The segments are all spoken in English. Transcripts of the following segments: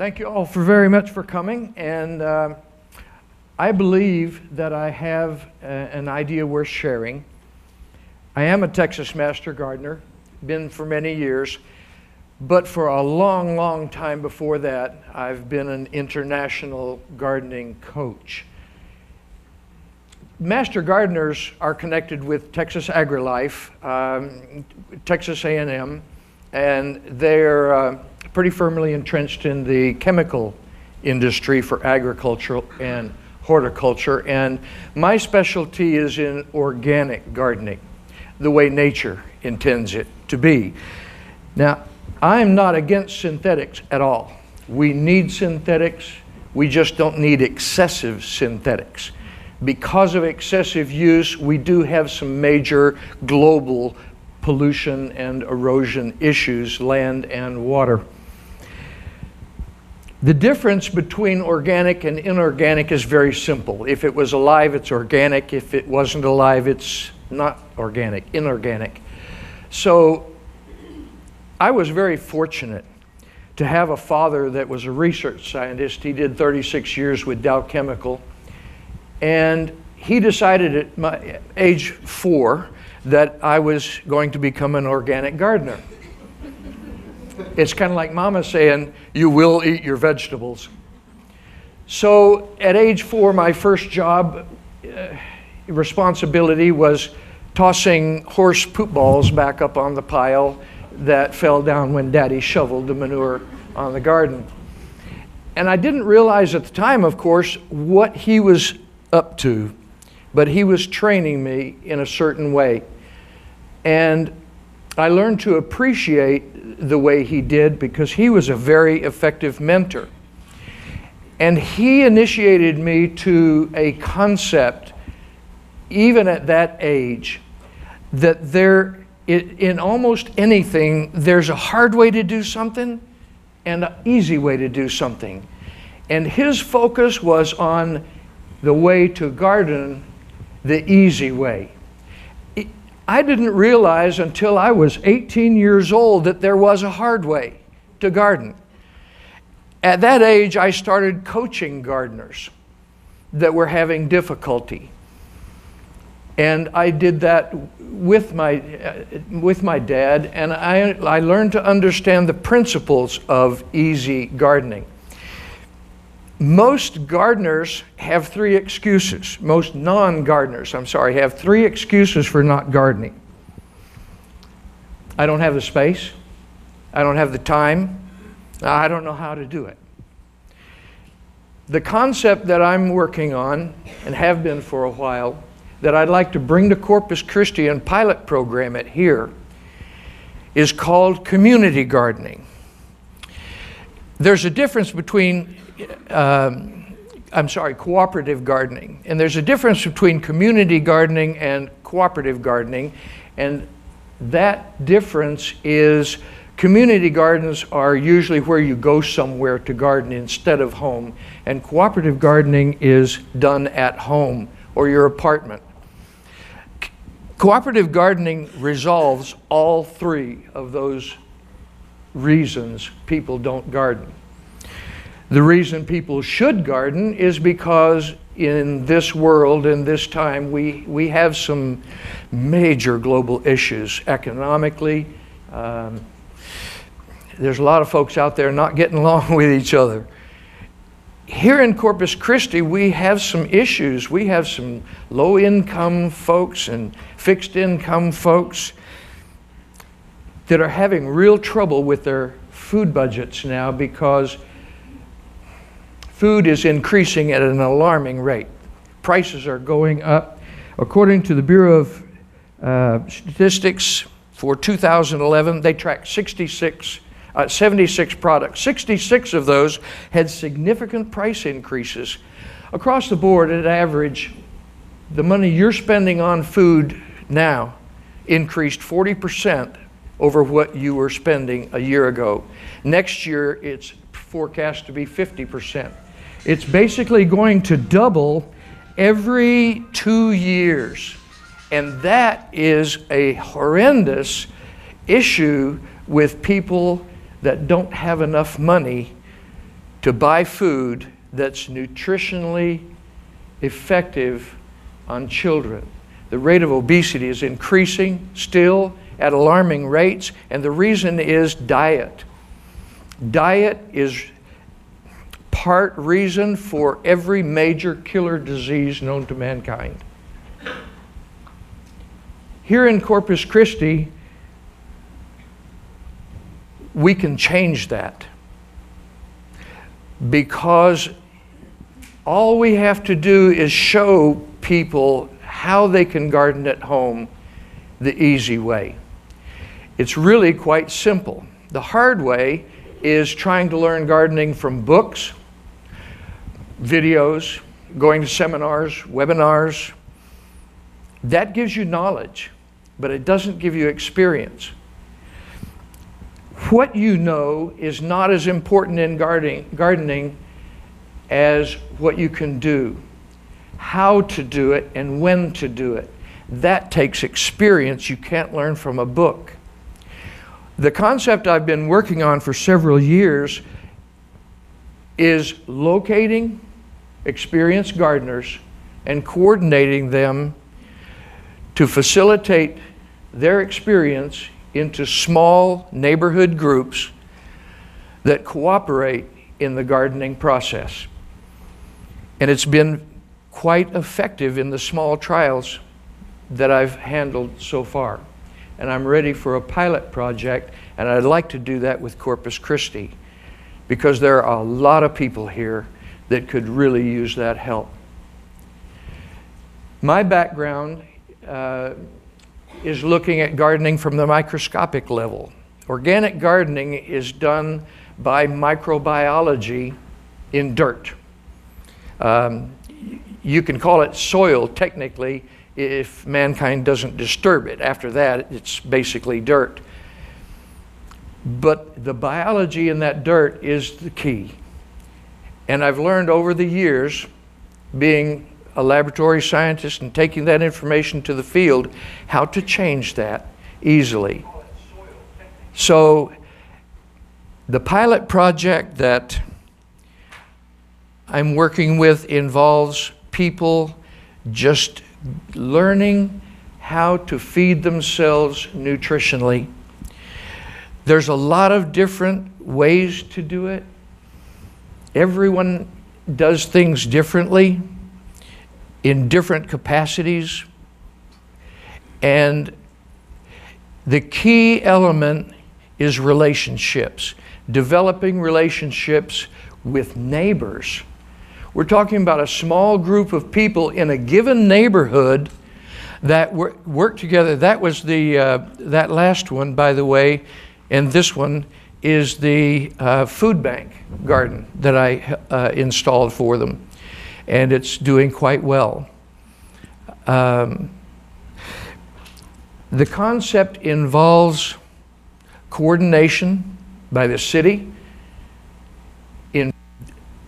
Thank you all very much for coming, and I believe that I have an idea worth sharing. I am a Texas master gardener, been for many years, but for a long, long time before that, I've been an international gardening coach. Master gardeners are connected with Texas AgriLife, Texas A&M, and they're pretty firmly entrenched in the chemical industry for agriculture and horticulture. And my specialty is in organic gardening, the way nature intends it to be. Now, I'm not against synthetics at all. We need synthetics. We just don't need excessive synthetics. Because of excessive use, we do have some major global pollution and erosion issues, land and water. The difference between organic and inorganic is very simple. If it was alive, it's organic. If it wasn't alive, it's not organic, inorganic. So I was very fortunate to have a father that was a research scientist. He did 36 years with Dow Chemical. And he decided at my age 4 that I was going to become an organic gardener. It's kind of like Mama saying, you will eat your vegetables. So at age 4, my first job responsibility was tossing horse poop balls back up on the pile that fell down when Daddy shoveled the manure on the garden. And I didn't realize at the time, of course, what he was up to, but he was training me in a certain way. And I learned to appreciate the way he did because he was a very effective mentor. And he initiated me to a concept, even at that age, that in almost anything, there's a hard way to do something and an easy way to do something. And his focus was on the way to garden the easy way. I didn't realize until I was 18 years old that there was a hard way to garden. At that age, I started coaching gardeners that were having difficulty. And I did that with my dad, and I learned to understand the principles of easy gardening. Most gardeners have 3 excuses. Most non-gardeners, have 3 excuses for not gardening. I don't have the space. I don't have the time. I don't know how to do it. The concept that I'm working on, and have been for a while, that I'd like to bring to Corpus Christi and pilot program it here, is called community gardening. There's a difference between cooperative gardening. And there's a difference between community gardening and cooperative gardening. And that difference is community gardens are usually where you go somewhere to garden instead of home. And cooperative gardening is done at home or your apartment. Cooperative gardening resolves all 3 of those reasons people don't garden. The reason people should garden is because in this world, in this time, we have some major global issues economically. There's a lot of folks out there not getting along with each other. Here in Corpus Christi, we have some issues. We have some low-income folks and fixed-income folks that are having real trouble with their food budgets now because food is increasing at an alarming rate. Prices are going up. According to the Bureau of Statistics for 2011, they tracked 76 products. 66 of those had significant price increases. Across the board, at average, the money you're spending on food now increased 40% over what you were spending a year ago. Next year, it's forecast to be 50%. It's basically going to double every 2 years. And that is a horrendous issue with people that don't have enough money to buy food that's nutritionally effective on children. The rate of obesity is increasing still at alarming rates, and the reason is diet. Diet is part reason for every major killer disease known to mankind. Here in Corpus Christi, we can change that, because all we have to do is show people how they can garden at home the easy way. It's really quite simple. The hard way is trying to learn gardening from books, videos, going to seminars, webinars. That gives you knowledge, but it doesn't give you experience. What you know is not as important in gardening as what you can do, how to do it, and when to do it. That takes experience you can't learn from a book. The concept I've been working on for several years is locating experienced gardeners and coordinating them to facilitate their experience into small neighborhood groups that cooperate in the gardening process. And it's been quite effective in the small trials that I've handled so far. And I'm ready for a pilot project, and I'd like to do that with Corpus Christi, because there are a lot of people here that could really use that help. My background is looking at gardening from the microscopic level. Organic gardening is done by microbiology in dirt. You can call it soil technically if mankind doesn't disturb it. After that, it's basically dirt. But the biology in that dirt is the key. And I've learned over the years, being a laboratory scientist and taking that information to the field, how to change that easily. So the pilot project that I'm working with involves people just learning how to feed themselves nutritionally. There's a lot of different ways to do it. Everyone does things differently in different capacities. And the key element is relationships, developing relationships with neighbors. We're talking about a small group of people in a given neighborhood that work together. That was that last one, by the way, and this one is the food bank garden that I installed for them, and it's doing quite well. The concept involves coordination by the city in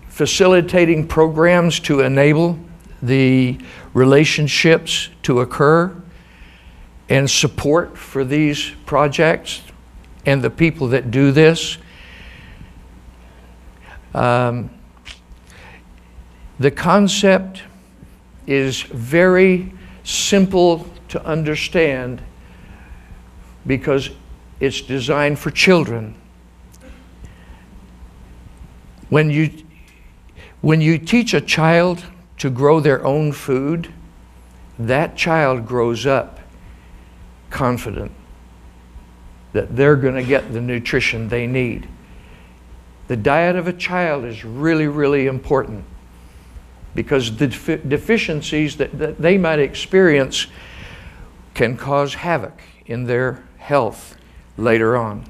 facilitating programs to enable the relationships to occur, and support for these projects and the people that do this. The concept is very simple to understand because it's designed for children. When you teach a child to grow their own food, that child grows up confident that they're going to get the nutrition they need. The diet of a child is really, really important because the deficiencies that they might experience can cause havoc in their health later on.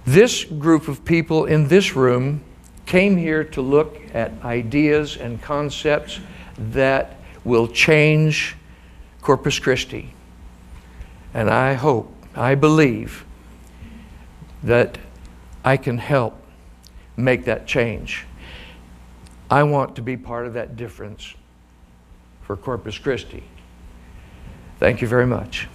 This group of people in this room came here to look at ideas and concepts that will change Corpus Christi. And I hope, I believe that I can help make that change. I want to be part of that difference for Corpus Christi. Thank you very much.